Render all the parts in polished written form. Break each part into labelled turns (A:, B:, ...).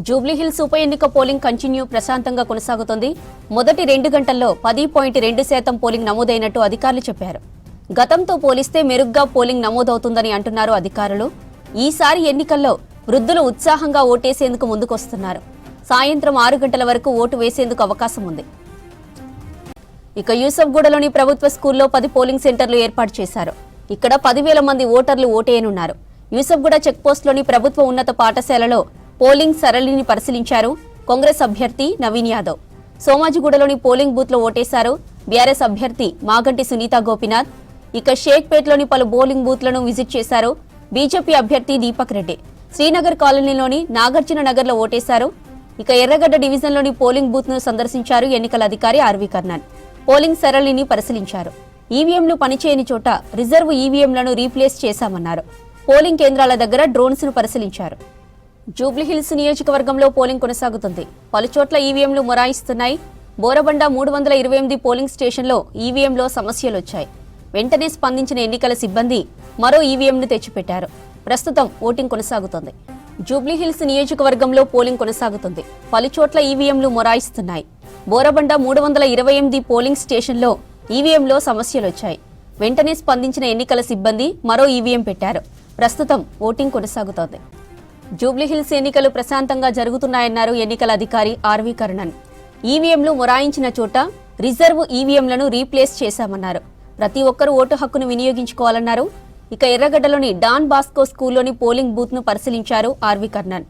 A: జూబ్లీహిల్స్ ఉప ఎన్నిక polling continue ప్రశాంతంగా కొనసాగుతోంది. మొదటి 2 గంటల్లో 10.2% పోలింగ్ నమోదైనట్టు అధికారులు చెప్పారు. గతంతో పోలిస్తే మెరుగ్గా పోలింగ్ నమోదవుతుందని అంటున్నారు అధికారులు. ఈసారి ఎన్నికల్లో వృద్ధులు ఉత్సాహంగా ఓటేసేందుకు ముందుకొస్తున్నారు. సాయంత్రం 6 గంటల వరకు ఓటు వేసేందుకు అవకాశం ఉంది. ఇక యూసఫ్గూడలోని ప్రభుత్వ స్కూల్లో 10 పోలింగ్ సెంటర్లు ఏర్పాటు చేశారు. ఇక్కడ 10,000 మంది ఓటర్లు ఓటేయనున్నారు. యూసఫ్గూడ చెక్పోస్టులోని ప్రభుత్వ ఉన్నత పాఠశాలలో పోలింగ్ సరళిని పరిశీలించారు కాంగ్రెస్ అభ్యర్థి నవీన్ యాదవ్. సోమాజిగూడలోని పోలింగ్ బూత్ లో ఓటేశారు బీఆర్ఎస్ అభ్యర్థి మాగంటి సునీత గోపీనాథ్. ఇక షేక్పేట్లోని పలు పోలింగ్ బూత్లను విజిట్ చేశారు బీజేపీ అభ్యర్థి దీపక్ రెడ్డి. శ్రీనగర్ కాలనీలోని నాగార్జున నగర్ లో ఓటేశారు. ఇక ఎర్రగడ్డ డివిజన్లోని పోలింగ్ బూత్ ను సందర్శించారు ఎన్నికల అధికారి ఆర్వీ కర్ణన్. పోలింగ్ సరళిని పరిశీలించారు. ఈవీఎంలు పనిచేయని చోట రిజర్వ్ ఈవీఎంలను రీప్లేస్ చేశామన్నారు. పోలింగ్ కేంద్రాల దగ్గర డ్రోన్స్ ను పరిశీలించారు. జూబ్లీహిల్స్ నియోజకవర్గంలో పోలింగ్ కొనసాగుతుంది. పలుచోట్ల ఈవీఎంలు మొరాయిస్తున్నాయి. బోరబండ 328 పోలింగ్ స్టేషన్లో ఈవీఎంలో సమస్యలొచ్చాయి. వెంటనే స్పందించిన ఎన్నికల సిబ్బంది మరో ఈవీఎంను తెచ్చిపెట్టారు. ప్రస్తుతం ఓటింగ్ కొనసాగుతోంది. జూబ్లీహిల్స్ నియోజకవర్గంలో పోలింగ్ కొనసాగుతుంది. పలుచోట్ల ఈవీఎంలు మొరాయిస్తున్నాయి. బోరబండ 328 పోలింగ్ స్టేషన్లో ఈవీఎంలో సమస్యలొచ్చాయి. వెంటనే స్పందించిన ఎన్నికల సిబ్బంది మరో ఈవీఎం పెట్టారు. ప్రస్తుతం ఓటింగ్ కొనసాగుతోంది. జూబ్లీహిల్స్ ఎన్నికలు ప్రశాంతంగా జరుగుతున్నాయన్నారు ఎన్నికల అధికారి ఆర్వీ కర్ణన్. ఈవీఎంలు మొరాయించిన చోట రిజర్వ్ ఈవీఎంలను రీప్లేస్ చేశామన్నారు. ప్రతి ఒక్కరూ ఓటు హక్కును వినియోగించుకోవాలన్నారు. ఇక ఎర్రగడ్డలోని డాన్ బాస్కో స్కూల్లోని పోలింగ్ బూత్ ను పరిశీలించారు ఆర్వీ కర్ణన్.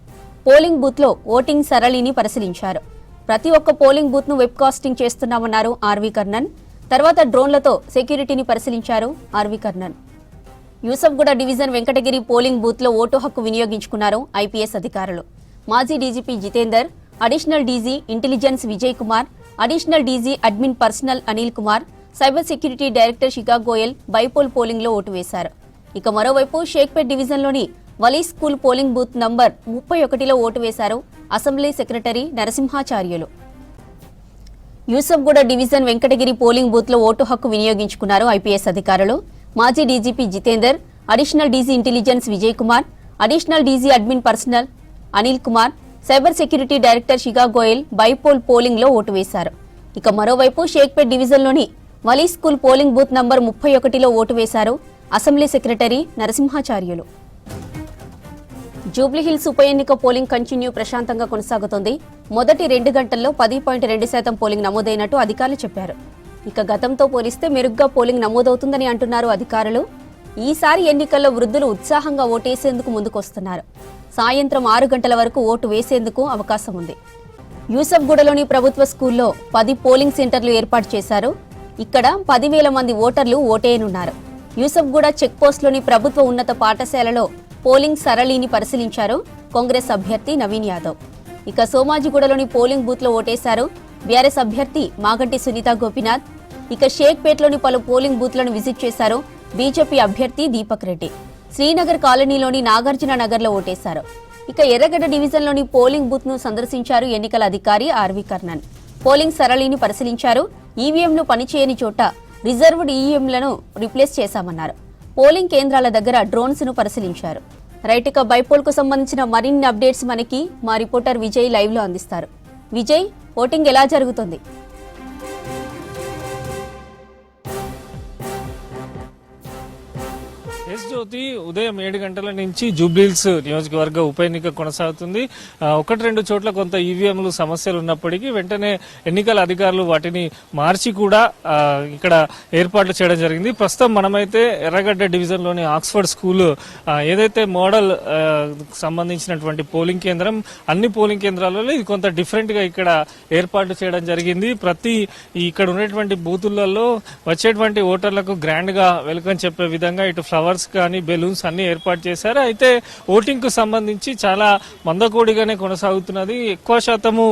A: పోలింగ్ బూత్ లో ఓటింగ్ సరళిని పరిశీలించారు. ప్రతి ఒక్క పోలింగ్ బూత్ ను వెబ్ కాస్టింగ్ చేస్తున్నామన్నారు ఆర్వీ కర్ణన్. తర్వాత డ్రోన్లతో సెక్యూరిటీని పరిశీలించారు RV Karnan. Yousufguda division Venkatagiri polling booth లో ఓటు హక్కు వినియోగించుకున్నారు ఐపీఎస్ అధికారులు. మాజీ DGP Jitender, additional DG intelligence Vijay Kumar, additional DG admin personnel Anil Kumar, cyber security director Shikha Goel bypoll polling లో ఓటు వేశారు. ఇక మరోవైపు షేక్పేట్ డివిజన్లోని Wali school polling booth number 31లో ఓటు వేశారు assembly secretary Narasimhacharyulu. Yousufguda division Venkatagiri polling booth లో ఓటు హక్కు వినియోగించుకున్నారు ఐపీఎస్ అధికారులు. మాజీ DGP Jitender, additional DG intelligence Vijay Kumar, additional DG admin personnel Anil Kumar, cyber security director Shikha Goel bypoll polling లో ఓటు వేశారు. ఇక మరోవైపు షేక్పేట్ డివిజన్లోని Wali school polling booth number 31లో ఓటు వేశారు అసెంబ్లీ సెక్రటరీ నరసింహాచార్యులు. జూబ్లీహిల్స్ ఉప ఎన్నిక పోలింగ్ కంటిన్యూ ప్రశాంతంగా కొనసాగుతోంది. మొదటి 2 గంటల్లో 10.2% పోలింగ్ నమోదైనట్టు అధికారులు చెప్పారు. ఇక గతంతో పోలిస్తే మెరుగ్గా పోలింగ్ నమోదవుతుందని అంటున్నారు అధికారులు. ఈసారి ఎన్నికల్లో వృద్ధులు ఉత్సాహంగా ఓటేసేందుకు ముందుకొస్తున్నారు. సాయంత్రం 6 గంటల వరకు ఓటు వేసేందుకు అవకాశం ఉంది. యూసఫ్గూడలోని ప్రభుత్వ స్కూల్లో 10 పోలింగ్ సెంటర్లు ఏర్పాటు చేశారు. ఇక్కడ 10,000 మంది ఓటర్లు ఓటేయనున్నారు. యూసఫ్గూడ చెక్పోస్టులోని ప్రభుత్వ ఉన్నత పాఠశాలలో పోలింగ్ సరళిని పరిశీలించారు కాంగ్రెస్ అభ్యర్థి నవీన్ యాదవ్. ఇక సోమాజిగూడలోని పోలింగ్ బూత్ లో ఓటేశారు బీఆర్ఎస్ అభ్యర్థి మాగంటి సునీత గోపీనాథ్. ఇక షేక్పేట్లోని పలు పోలింగ్ బూత్లను విజిట్ చేశారు బీజేపీ అభ్యర్థి దీపక్ రెడ్డి. శ్రీనగర్ కాలనీలోని నాగార్జున నగర్ లో ఓటేశారు. ఇక ఎర్రగడ్డ డివిజన్లోని పోలింగ్ బూత్ ను సందర్శించారు ఎన్నికల అధికారి ఆర్వీ కర్ణన్. పోలింగ్ సరళిని పరిశీలించారు. ఈవీఎంలు పనిచేయని చోట రిజర్వ్డ్ ఈవీఎంలను రీప్లేస్ చేశామన్నారు. పోలింగ్ కేంద్రాల దగ్గర డ్రోన్స్ ను పరిశీలించారు. రైట్, ఇక బైపోల్ కు సంబంధించిన మరిన్ని అప్డేట్స్ మనకి మా రిపోర్టర్ విజయ్ లైవ్ లో అందిస్తారు. విజయ్, ఓటింగ్ ఎలా జరుగుతుంది?
B: జ్యోతి, ఉదయం 7 గంటల నుంచి జూబ్లీహిల్స్ నియోజకవర్గ ఉప ఎన్నిక కొనసాగుతుంది. 1-2 చోట్ల కొంత ఈవీఎంలు సమస్యలు ఉన్నప్పటికీ వెంటనే ఎన్నికల అధికారులు వాటిని మార్చి కూడా ఇక్కడ ఏర్పాట్లు చేయడం జరిగింది. ప్రస్తుతం మనమైతే ఎర్రగడ్డ డివిజన్ లోని ఆక్స్ఫర్డ్ స్కూల్ ఏదైతే మోడల్ సంబంధించినటువంటి పోలింగ్ కేంద్రం, అన్ని పోలింగ్ కేంద్రాలలో ఇది కొంత డిఫరెంట్ గా ఇక్కడ ఏర్పాటు చేయడం జరిగింది. ఇక్కడ ఉన్నటువంటి బూతులలో వచ్చేటువంటి ఓటర్లకు గ్రాండ్ గా వెల్కమ్ చెప్పే విధంగా ఇటు ఫ్లవర్స్ కానీ బెలూన్స్ అన్ని ఏర్పాటు చేశారు. అయితే ఓటింగ్ కు సంబంధించి చాలా మందకోడిగానే కొనసాగుతున్నది. ఎక్కువ శాతము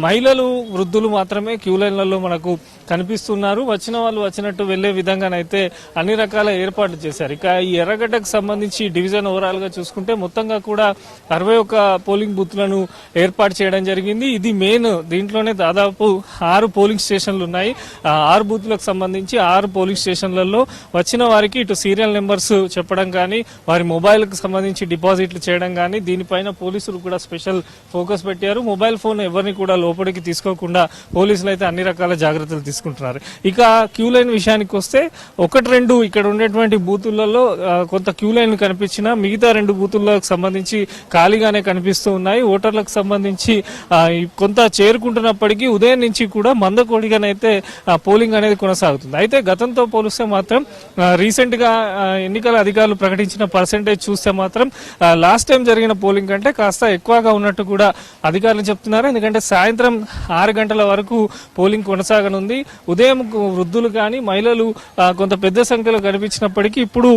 B: మహిళలు, వృద్ధులు మాత్రమే క్యూ లైన్లలో మనకు కనిపిస్తున్నారు. వచ్చిన వాళ్ళు వచ్చినట్టు వెళ్లే విధంగానైతే అన్ని రకాల ఏర్పాట్లు చేశారు. ఇక ఈ ఎర్రగడ్డకు సంబంధించి డివిజన్ ఓవరాల్ గా చూసుకుంటే మొత్తంగా కూడా 61 పోలింగ్ బూత్లను ఏర్పాటు చేయడం జరిగింది. ఇది మెయిన్. దీంట్లోనే దాదాపు 6 పోలింగ్ స్టేషన్లు ఉన్నాయి. 6 బూత్లకు సంబంధించి 6 పోలింగ్ స్టేషన్లలో వచ్చిన వారికి ఇటు సీరియల్ నెంబర్స్ చెప్పడం చెప్పడం కానీ వారి మొబైల్కి సంబంధించి డిపాజిట్లు చేయడం కానీ దీనిపైన పోలీసులు కూడా స్పెషల్ ఫోకస్ పెట్టారు. మొబైల్ ఫోన్ ఎవరిని కూడా లోపలికి తీసుకోకుండా పోలీసులు అయితే అన్ని రకాల జాగ్రత్తలు తీసుకుంటున్నారు. ఇక క్యూ లైన్ విషయానికి వస్తే 1-2 ఇక్కడ ఉండేటువంటి బూతులలో కొంత క్యూ లైన్ కనిపించినా మిగతా 2 బూతులకు సంబంధించి ఖాళీగానే కనిపిస్తూ ఉన్నాయి. ఓటర్లకు సంబంధించి కొంత చేరుకుంటున్నప్పటికీ ఉదయం నుంచి కూడా మందకోడిగానైతే పోలింగ్ అనేది కొనసాగుతుంది. అయితే గతంతో పోలిస్తే మాత్రం రీసెంట్ గా ఎన్నికల అధికారులు ప్రకటించిన పర్సెంటేజ్ చూస్తే మాత్రం లాస్ట్ టైం జరిగిన పోలింగ్ కంటే కాస్త ఎక్కువగా ఉన్నట్టు కూడా అధికారులు చెప్తున్నారు. ఎందుకంటే సాయంత్రం 6 గంటల వరకు పోలింగ్ కొనసాగనుంది. ఉదయం వృద్ధులు కానీ మహిళలు కొంత పెద్ద సంఖ్యలో కనిపించినప్పటికీ ఇప్పుడు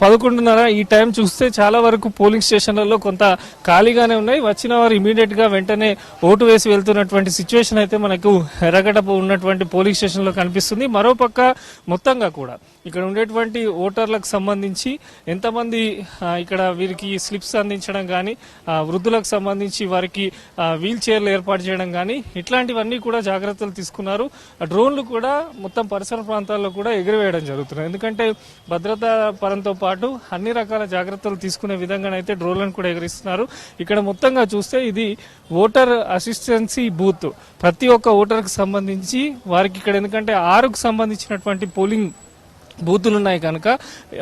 B: 11:30 ఈ టైం చూస్తే చాలా వరకు పోలింగ్ స్టేషన్లలో కొంత ఖాళీగానే ఉన్నాయి. వచ్చిన వారు ఇమీడియట్ గా వెంటనే ఓటు వేసి వెళ్తున్నటువంటి సిచ్యువేషన్ అయితే మనకు ఎర్రగడ్డ ఉన్నటువంటి పోలింగ్ స్టేషన్ లో కనిపిస్తుంది. మరోపక్క మొత్తంగా కూడా ఇక్కడ ఉండేటువంటి ఓటర్లకు సంబంధించి ఎంతమంది ఇక్కడ వీరికి స్లిప్స్ అందించడం కానీ వృద్ధులకు సంబంధించి వారికి వీల్ చైర్లు ఏర్పాటు చేయడం కానీ ఇట్లాంటివన్నీ కూడా జాగ్రత్తలు తీసుకున్నారు. డ్రోన్లు కూడా మొత్తం పరిసర ప్రాంతాల్లో కూడా ఎగిరివేయడం జరుగుతుంది. ఎందుకంటే భద్రతా పరంతో పాటు అన్ని రకాల జాగ్రత్తలు తీసుకునే విధంగానైతే డ్రోన్లను కూడా ఎగిరిస్తున్నారు. ఇక్కడ మొత్తంగా చూస్తే ఇది ఓటర్ అసిస్టెన్సీ బూత్. ప్రతి ఒక్క ఓటర్కి సంబంధించి వారికి ఇక్కడ ఎందుకంటే 6కు సంబంధించినటువంటి పోలింగ్ బూతులు ఉన్నాయి కనుక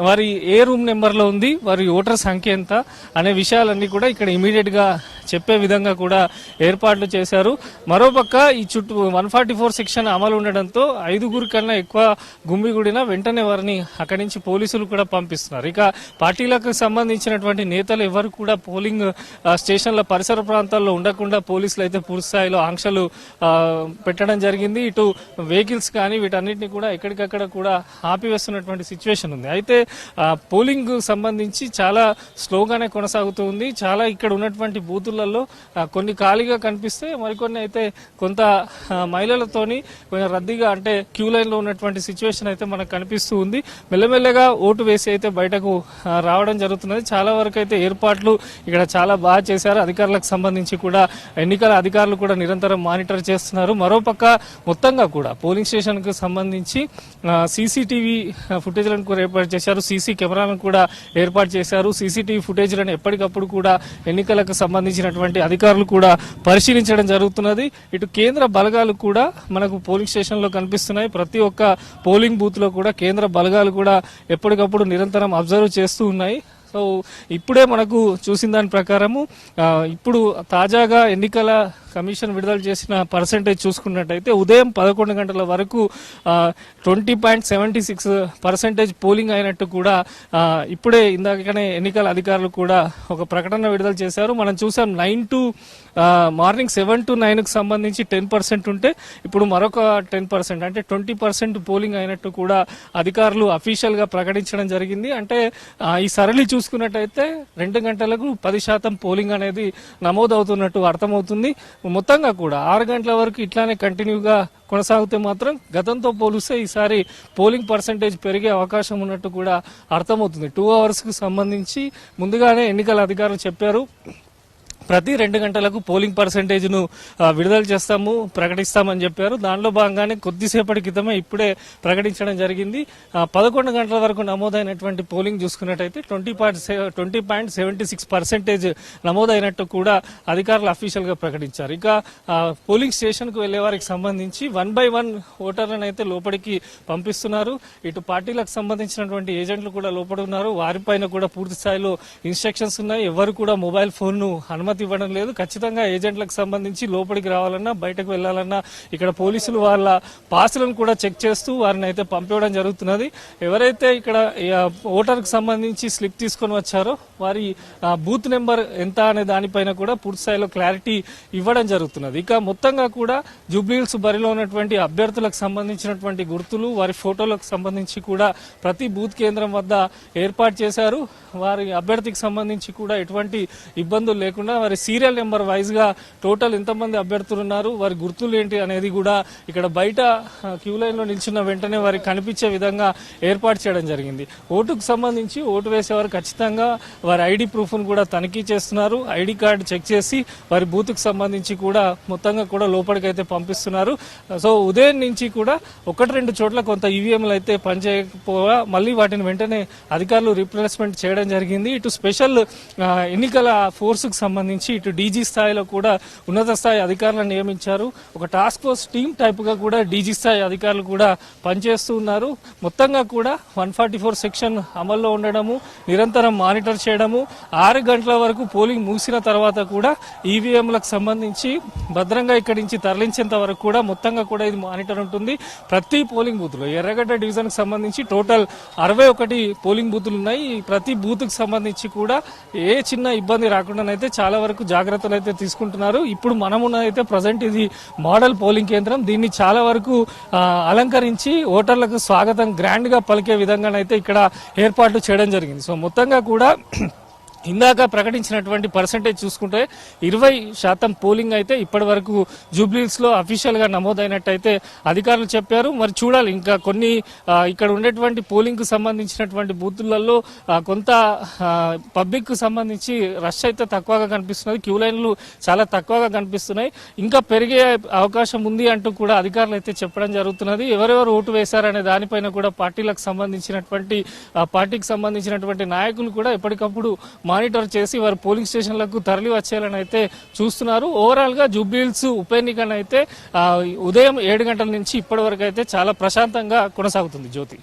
B: వారి ఏ రూమ్ నెంబర్లో ఉంది, వారి ఓటర్ సంఖ్య ఎంత అనే విషయాలన్నీ కూడా ఇక్కడ ఇమీడియట్ గా చెప్పే విధంగా కూడా ఏర్పాట్లు చేశారు. మరోపక్క ఈ చుట్టూ 144 సెక్షన్ అమలు ఉండడంతో 5 కన్నా ఎక్కువ గుమ్మిగూడినా వెంటనే వారిని అక్కడి నుంచి పోలీసులు కూడా పంపిస్తున్నారు. ఇక పార్టీలకు సంబంధించినటువంటి నేతలు ఎవరు కూడా పోలింగ్ స్టేషన్ల పరిసర ప్రాంతాల్లో ఉండకుండా పోలీసులు అయితే పూర్తి స్థాయిలో ఆంక్షలు పెట్టడం జరిగింది. ఇటు వెహికల్స్ కానీ వీటన్నిటిని కూడా ఎక్కడికక్కడ కూడా ఆపివేస్తున్నటువంటి సిచ్యువేషన్ ఉంది. అయితే పోలింగ్ సంబంధించి చాలా స్లోగానే కొనసాగుతూ ఉంది. చాలా ఇక్కడ ఉన్నటువంటి బూతులలో కొన్ని ఖాళీగా కనిపిస్తే మరికొన్ని అయితే కొంత మహిళలతోని కొంచెం రద్దీగా అంటే క్యూ లైన్ లో ఉన్నటువంటి సిచ్యువేషన్ అయితే మనకు కనిపిస్తూ ఉంది. మెల్లమెల్లగా ఓటు వేసి అయితే బయటకు రావడం జరుగుతున్నది. చాలా వరకు అయితే ఏర్పాట్లు ఇక్కడ చాలా బాగా చేశారు. అధికారులకు సంబంధించి కూడా ఎన్నికల అధికారులు కూడా నిరంతరం మానిటర్ చేస్తున్నారు. మరోపక్క మొత్తంగా కూడా పోలింగ్ స్టేషన్ కు సంబంధించి సీసీటీవీ ఫుటేజ్లను కూడా ఏర్పాటు చేశారు. సీసీ కెమెరాలను కూడా ఏర్పాటు చేశారు. సీసీటీవీ ఫుటేజ్లను ఎప్పటికప్పుడు కూడా ఎన్నికలకు సంబంధించినటువంటి అధికారులు కూడా పరిశీలించడం జరుగుతున్నది. ఇటు కేంద్ర బలగాలు కూడా మనకు పోలింగ్ స్టేషన్ లో కనిపిస్తున్నాయి. ప్రతి ఒక్క పోలింగ్ బూత్ లో కూడా కేంద్ర బలగాలు కూడా ఎప్పటికప్పుడు నిరంతరం అబ్జర్వ్ చేస్తూ ఉన్నాయి. సో ఇప్పుడే మనకు చూసిన దాని ప్రకారము ఇప్పుడు తాజాగా ఎన్నికల కమిషన్ విడుదల చేసిన పర్సెంటేజ్ చూసుకున్నట్టయితే ఉదయం 11 గంటల వరకు 20.76% పోలింగ్ అయినట్టు కూడా ఇప్పుడే ఇందాకనే ఎన్నికల అధికారులు కూడా ఒక ప్రకటన విడుదల చేశారు. మనం చూసాం మార్నింగ్ 7 to 9 కు సంబంధించి 10% ఉంటే ఇప్పుడు మరొక 10% అంటే 20% పోలింగ్ అయినట్టు కూడా అధికారులు అఫీషియల్ గా ప్రకటించడం జరిగింది. అంటే ఈ సరళి చూసుకున్నట్టయితే 2 గంటలకు 10% పోలింగ్ అనేది నమోదవుతున్నట్టు అర్థమవుతుంది. మొత్తంగా కూడా 6 గంటల వరకు ఇట్లానే కంటిన్యూగా కొనసాగితే మాత్రం గతంతో పోలిస్తే ఈసారి పోలింగ్ పర్సెంటేజ్ పెరిగే అవకాశం ఉన్నట్టు కూడా అర్థమవుతుంది. 2 hours కు సంబంధించి ముందుగానే ఎన్నికల అధికారులు చెప్పారు. ప్రతి 2 గంటలకు పోలింగ్ పర్సెంటేజ్ ను విడుదల చేస్తాము, ప్రకటిస్తామని చెప్పారు. దానిలో భాగంగానే కొద్దిసేపటి క్రితమే ఇప్పుడే ప్రకటించడం జరిగింది. 11 గంటల వరకు నమోదైనటువంటి పోలింగ్ చూసుకున్నట్టయితే 20.76% నమోదైనట్టు కూడా అధికారులు అఫీషియల్ గా ప్రకటించారు. ఇక పోలింగ్ స్టేషన్ కు వెళ్లే వారికి సంబంధించి 1 by 1 ఓటర్లను అయితే లోపలికి పంపిస్తున్నారు. ఇటు పార్టీలకు సంబంధించినటువంటి ఏజెంట్లు కూడా లోపల ఉన్నారు. వారిపైన కూడా పూర్తి స్థాయిలో ఇన్స్ట్రక్షన్స్ ఉన్నాయి. ఎవరు కూడా మొబైల్ ఫోన్ ను అనుమతి ఇవ్వడం లేదు. ఖచ్చితంగా ఏజెంట్లకు సంబంధించి లోపలికి రావాలన్నా బయటకు వెళ్లాలన్నా ఇక్కడ పోలీసులు వాళ్ళ పాసులను కూడా చెక్ చేస్తూ వారిని అయితే పంపించడం జరుగుతున్నది. ఎవరైతే ఇక్కడ ఓటర్ కు సంబంధించి స్లిప్ తీసుకొని వచ్చారో వారి బూత్ నెంబర్ ఎంత అనే దానిపైన కూడా పూర్తి స్థాయిలో క్లారిటీ ఇవ్వడం జరుగుతున్నది. ఇక మొత్తంగా కూడా జూబ్లీహిల్స్ బరిలో ఉన్నటువంటి అభ్యర్థులకు సంబంధించినటువంటి గుర్తులు వారి ఫోటోలకు సంబంధించి కూడా ప్రతి బూత్ కేంద్రం వద్ద ఏర్పాటు చేశారు. వారి అభ్యర్థికి సంబంధించి కూడా ఎటువంటి ఇబ్బందులు లేకుండా వారి సీరియల్ నెంబర్ వైజ్ గా టోటల్ ఎంతమంది అభ్యర్థులు ఉన్నారు, వారి గుర్తులు ఏంటి అనేది కూడా ఇక్కడ బయట క్యూ లైన్ లో నిల్చున్న వెంటనే వారికి కనిపించే విధంగా ఏర్పాటు చేయడం జరిగింది. ఓటుకు సంబంధించి ఓటు వేసేవారు ఖచ్చితంగా వారి ఐడి ప్రూఫ్ ను కూడా తనిఖీ చేస్తున్నారు. ఐడి కార్డు చెక్ చేసి వారి బూత్ కు సంబంధించి కూడా మొత్తంగా కూడా లోపలికైతే పంపిస్తున్నారు. సో ఉదయం నుంచి కూడా 1-2 చోట్ల కొంత ఈవీఎంలు అయితే పనిచేయకపోగా మళ్ళీ వాటిని వెంటనే అధికారులు రీప్లేస్మెంట్ చేయడం జరిగింది. ఇటు స్పెషల్ ఎన్నికల ఫోర్స్ కు సంబంధించి ఇటు డీజీ స్థాయిలో కూడా ఉన్నత స్థాయి అధికారులను నియమించారు. ఒక టాస్క్ ఫోర్స్ టీమ్ టైప్ గా కూడా డీజీ స్థాయి అధికారులు కూడా పనిచేస్తూ ఉన్నారు. మొత్తంగా కూడా 144 సెక్షన్ అమల్లో ఉండడము, నిరంతరం మానిటర్ చేయడము, 6 గంటల వరకు పోలింగ్ ముగిసిన తర్వాత కూడా ఈవీఎంలకు సంబంధించి భద్రంగా ఇక్కడి నుంచి తరలించేంత వరకు కూడా మొత్తంగా కూడా ఇది మానిటర్ ఉంటుంది. ప్రతి పోలింగ్ బూత్ లో ఎర్రగడ్డ డివిజన్ కి సంబంధించి టోటల్ 61 పోలింగ్ బూతులు ఉన్నాయి. ప్రతి బూత్ కు సంబంధించి కూడా ఏ చిన్న ఇబ్బంది రాకుండానైతే చాలా వరకు జాగ్రత్తలు అయితే తీసుకుంటున్నారు. ఇప్పుడు మనమున్నదైతే ప్రజెంట్ ఇది మోడల్ పోలింగ్ కేంద్రం. దీన్ని చాలా వరకు అలంకరించి ఓటర్లకు స్వాగతం గ్రాండ్ గా పలికే విధంగానైతే ఇక్కడ ఏర్పాట్లు చేయడం జరిగింది. సో మొత్తంగా కూడా ఇందాక ప్రకటించినటువంటి పర్సెంటేజ్ చూసుకుంటే 20% పోలింగ్ అయితే ఇప్పటి వరకు జూబ్లీహిల్స్ లో అఫీషియల్ గా నమోదైనట్టయితే అధికారులు చెప్పారు. మరి చూడాలి ఇంకా కొన్ని ఇక్కడ ఉండేటువంటి పోలింగ్ కు సంబంధించినటువంటి బూతులలో కొంత పబ్లిక్ కు సంబంధించి రష్ అయితే తక్కువగా కనిపిస్తున్నది. క్యూ లైన్లు చాలా తక్కువగా కనిపిస్తున్నాయి. ఇంకా పెరిగే అవకాశం ఉంది అంటూ కూడా అధికారులు అయితే చెప్పడం జరుగుతున్నది. ఎవరెవరు ఓటు వేశారనే దానిపైన కూడా పార్టీకి సంబంధించినటువంటి నాయకులు కూడా ఎప్పటికప్పుడు మానిటర్ చేసి వారు పోలింగ్ స్టేషన్లకు తరలి వచ్చేయాలని అయితే చూస్తున్నారు. ఓవరాల్ గా జూబ్లీహిల్స్ ఉప ఎన్నికనైతే ఉదయం 7 గంటల నుంచి ఇప్పటి వరకు అయితే చాలా ప్రశాంతంగా కొనసాగుతుంది. జ్యోతి.